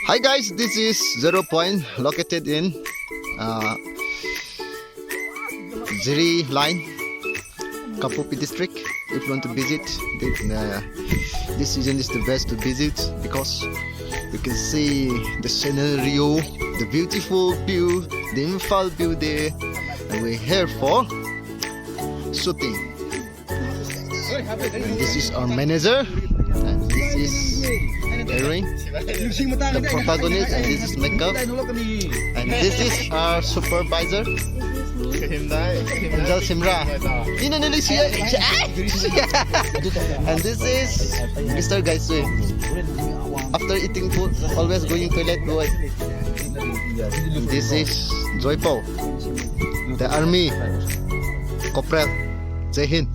Hi guys, this is 0 Point located in Ziri line, Kapupi district. If you want to visit, this season is the best to visit because you can see the scenario, the beautiful view, the infall view there, and we're here for shooting. And this is our manager, and this is Erin, the protagonist, and this is makeup, and this is our supervisor, shimrah. And this is Mr. Gaichui. After eating food, always going toilet boy. And this is Joypou, the army corporal. Jai Hind.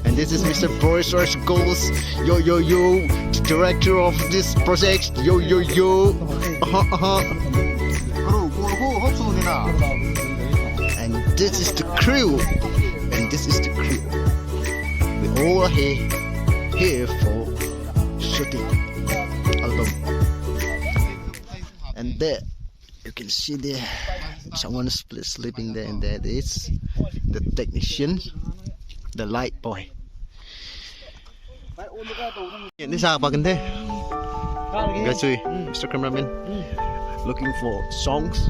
And this is Mr. Boris Gols. Yo, the director of this project. Yo. And this is the crew. We all here for shooting album. And there you can see there someone is sleeping there, and there is the technician, the light boy. This is Gaichui, Mr. Cameraman, looking for songs.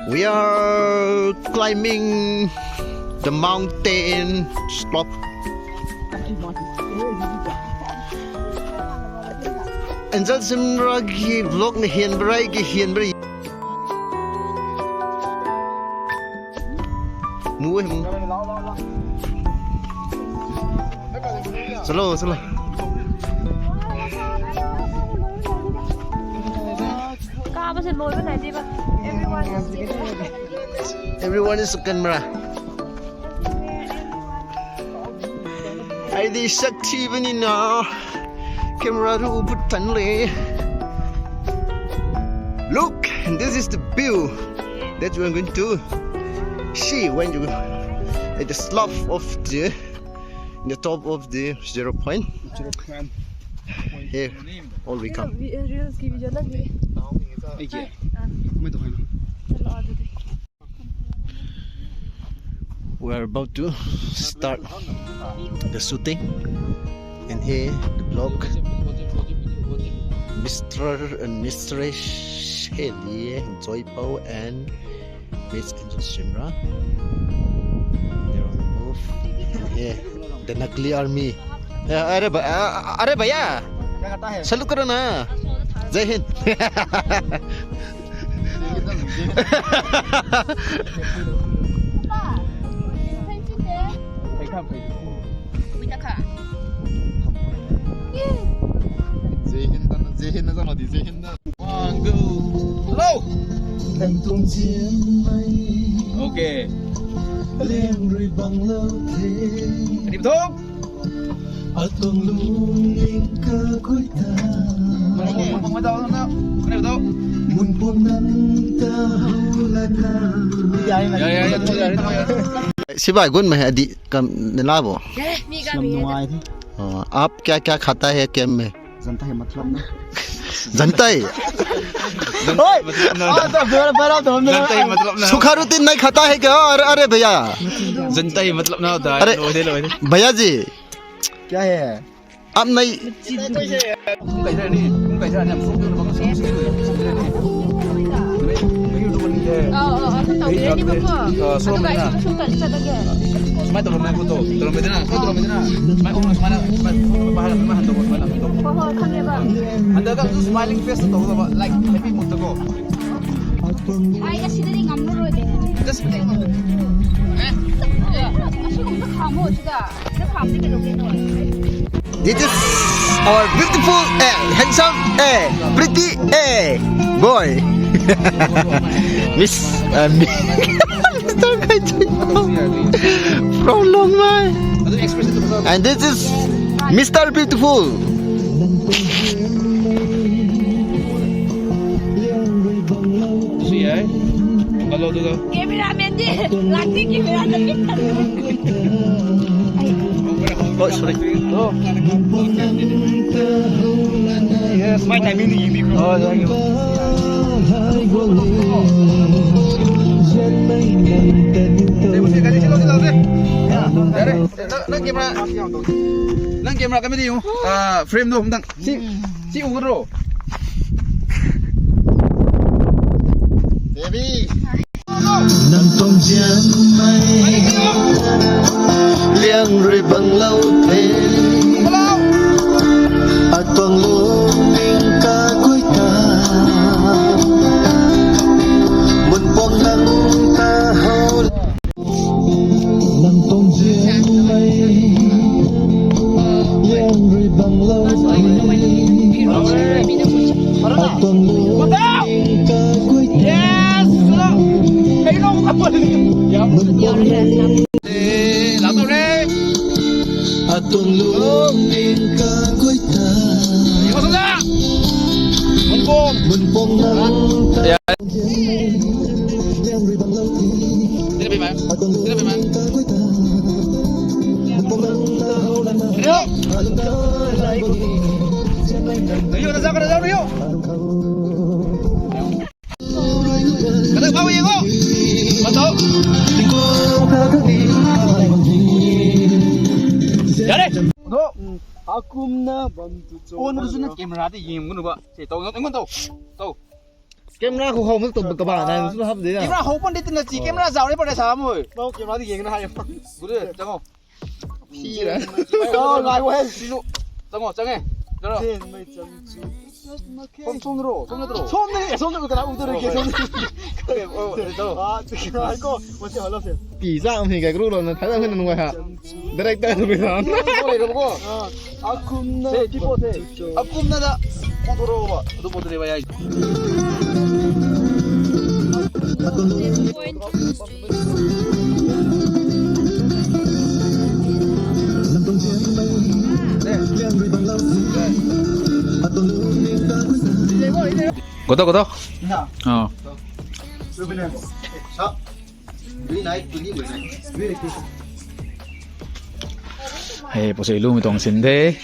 We are climbing the mountain slope. And just ragi vlog ni hian brai. Nuôi không? Slow. Everyone is a camera. Ai đi sắc chi bên nào? Camera ru put tanle. Look, and this is the view that we are going to see when you at the slope of the top of the 0 Point. Here, all we come. We are about to start the shooting, and here the vlog, Mr. and Mistress Selly, Joypou, and Miss Angel shimrah. They're on the move. Yeah, the Nagli army. Are bhaiya, salute karo na. Jai Hind. One, go. Hello. Nangtong Jianmei. Okay. Ready, betul? Atong lunging kakuita. Mana betul? Munpunan tahulaka. Ya. सिवाय गुण में है अदी कम निलाबो आप क्या खाता है cam में जनता है मतलब ना जनता है सुखारुद्दीन नहीं खाता है क्या अरे भैया जनता ही मतलब ना होता है अरे भैया जी क्या है आप नहीं This is our beautiful, handsome, pretty boy. Miss Mr. Gaichui from Long Mai. And this is Mr. Beautiful. Cameraman, Oh, sorry. Oh. Yes, my timing ni ini. Oh, thank you. Saya mesti kali silo silo deh. Ya, deh. Nang kamera kami di frame tu, tentang si Ngorou. Baby. Nangtong Jianmei liang ri bang lau te atong luming ka kuy ta mun pong nang ta hau Nangtong Jianmei liang ri bang lau te atong luming ka kuy ta Apa ni? Ya, lama ni. Atong luming ka kuy ta Masuk dah. Mumpung nang ta ya. Tidak bima. Tidak bima. Yuk. Yuk, dah sampai dah yuk. Kata bawa yang kau. Masuk. Jadi. Untuk aku nak bantu. Oh, nak sunat kamera di yang mana pak? Saya tahu, tengok tahu. Tahu. Camera aku home tu betul kan? Dan sudah habis dah. Kamera home pun di tengah si kamera jauh ni pada sama. Mau kamera di yang mana yang? Boleh, tengok. Pira. Oh, ngai weh, sini. Tengok, tengok. Tengok. 손으로 손으로 그냥 우드를 계속 이거 먼저 올라오세요. 比上那个路了呢，台上会弄个哈，得来带着没上。 이거 보고 아꿈나 세 디포세 아꿈나다 코도로 봐 너도 들어봐야 Goto goto. Oh. Hey, pues el humo tong sin thế.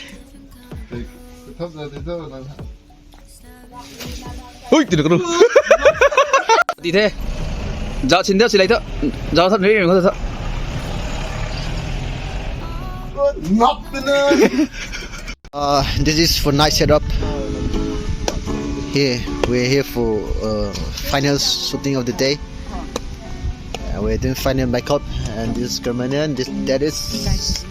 Ui, từ được luôn. Đi thế. Dạo xin đeo xin lấy thợ. Dạo thật đấy có thợ. This is for night setup. Here we're here for final shooting of the day. We're doing final makeup, and this Germanian, that is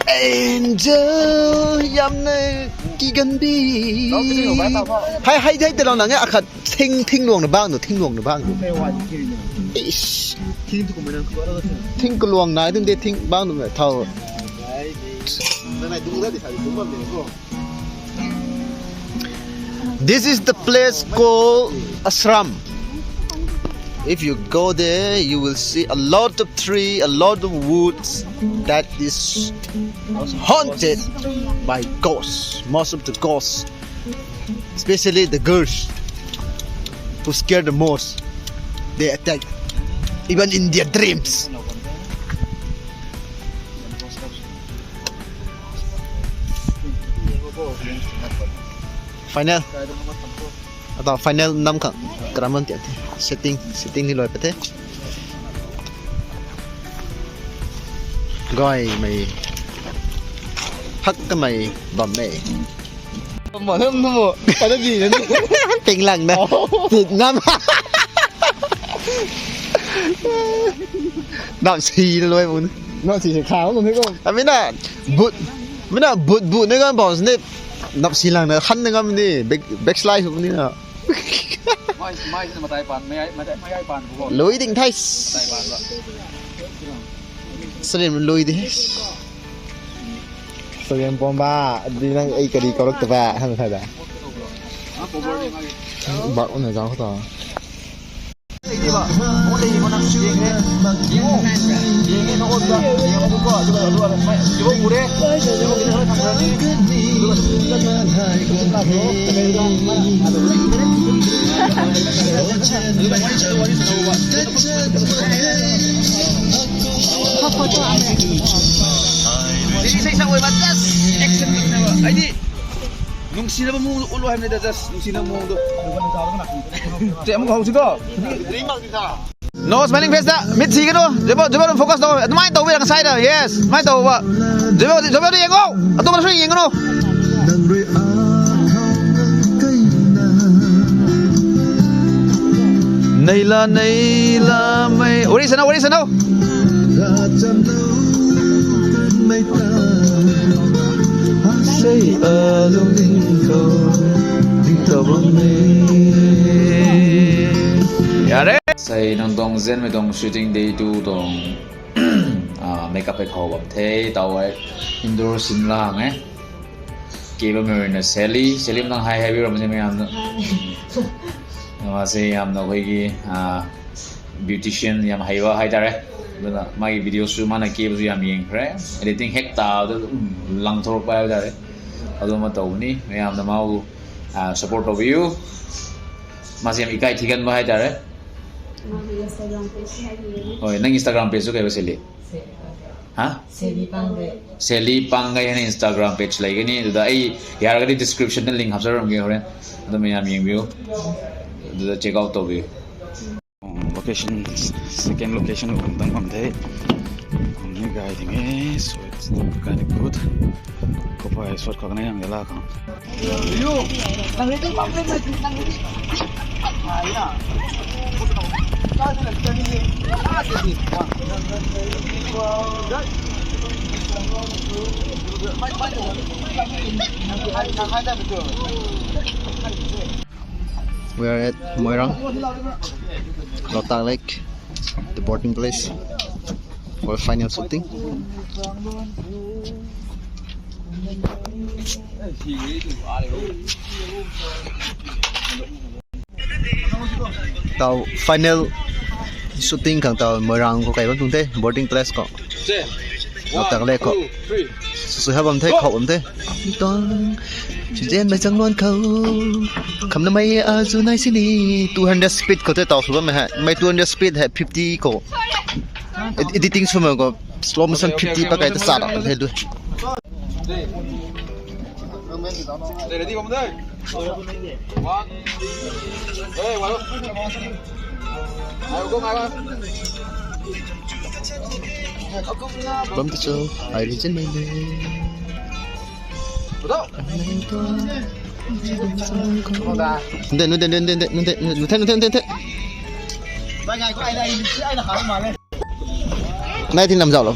Angel Yamne Giganbi. Hay từ lâu nãy nghe akhat thinh luồng nó bang nó thinh luồng nó bang. Thinh cái luồng này đừng để thinh bang nó thâu. This is the place called Ashram. If you go there, you will see a lot of trees, a lot of woods that is haunted by ghosts. Most of the ghosts, especially the girls who scare the most, they attack even in their dreams. Final atau final 5 kang keraman tiap setting ni loi pate goi mai hak kamei Palmei Mở thêm thôi, có cái gì đấy? Tình lặng đó, thịt ngâm. Đạo xì luôn muốn. Nó chỉ kháo rồi thấy không? À mấy nè bụt này con bảo này nạp xì lặng này khăn này con đi backslide không đi nào. Mai mai mà tay bàn mấy ai bàn của con. Lối định thay. Tay bàn vậy. Sao mình lối đi? Sering bomba di nang ai kadi korok teba han sada. Bak una jang ko to. Ini Pak, mau lagi mana siang ni? Siang nó ôn ra, siang nó có juga dua mai. Coba mure, coba kita harus tanggal ni. Dua kita lah bro, tapi dah mana ada lagi ni. Lu banyak cakap wali tahu Pak. Apa foto ambil? isa oy man just action na ba ay di nung sina mo ulo ham na just nung sina mo do te mo ko sigo no smiling face da mid si ka do jebo focus do mai to wi ang side yes mai to ba jebo di yengo ato ma sui yengo no Naila mai ori sana say alone yare say Nangtong Jianmei dong shooting day tu dong makeup ek ho bam the tawai indoor shimrah nge keba marina Selly nang hai bi ram je me am Masih am na koi beautician yam haiwa hai tare bela mai video shoot mana ke bu yam yeng kre editing hekta lang thor pa tare adu ma taw ni yam na mau support of you masih yam ikai thikan ba hai tare oi nang Instagram page ko Selly ha Selly Pangei na Instagram page lagi ni da ai yar ga description na link hapsar ram ge horen adu me yam yeng view the check out of it location second location on the guy thing so it's kind of good kopa is what kagna yang gala ka you nang itu pamle nang ini aina We are at Moirang, Lota Lake, the boarding place for final shooting. Tao final shooting kang tao Moirang ko kay bang te boarding place ko. Lota Lake ko. So habam te khom te. Tong Jian mai chang non khâu kham na mai a zu nai sini 200 speed ko te tao su ba mai 200 speed ha 50 ko editing su ma ko slow motion 50 pa kai ta sa da he du ready bom dai one hey wa ayo go mai ba bấm tới chỗ ai đi trên này Nay thì làm giàu lắm.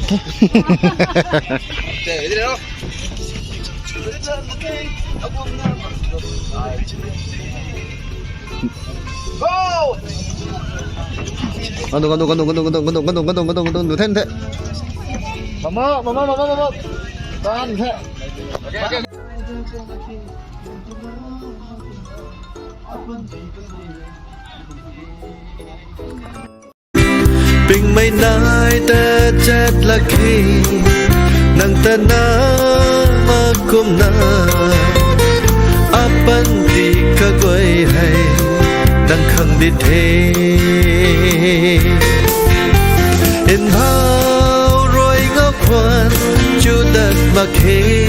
Con thế thế. Mama. Con thế. Bình mây nai ta chết là khi nàng ta na mà cũng na apan di ka goi hay đang khăng đi thế in bao rồi ngóc quan chu đất mà khi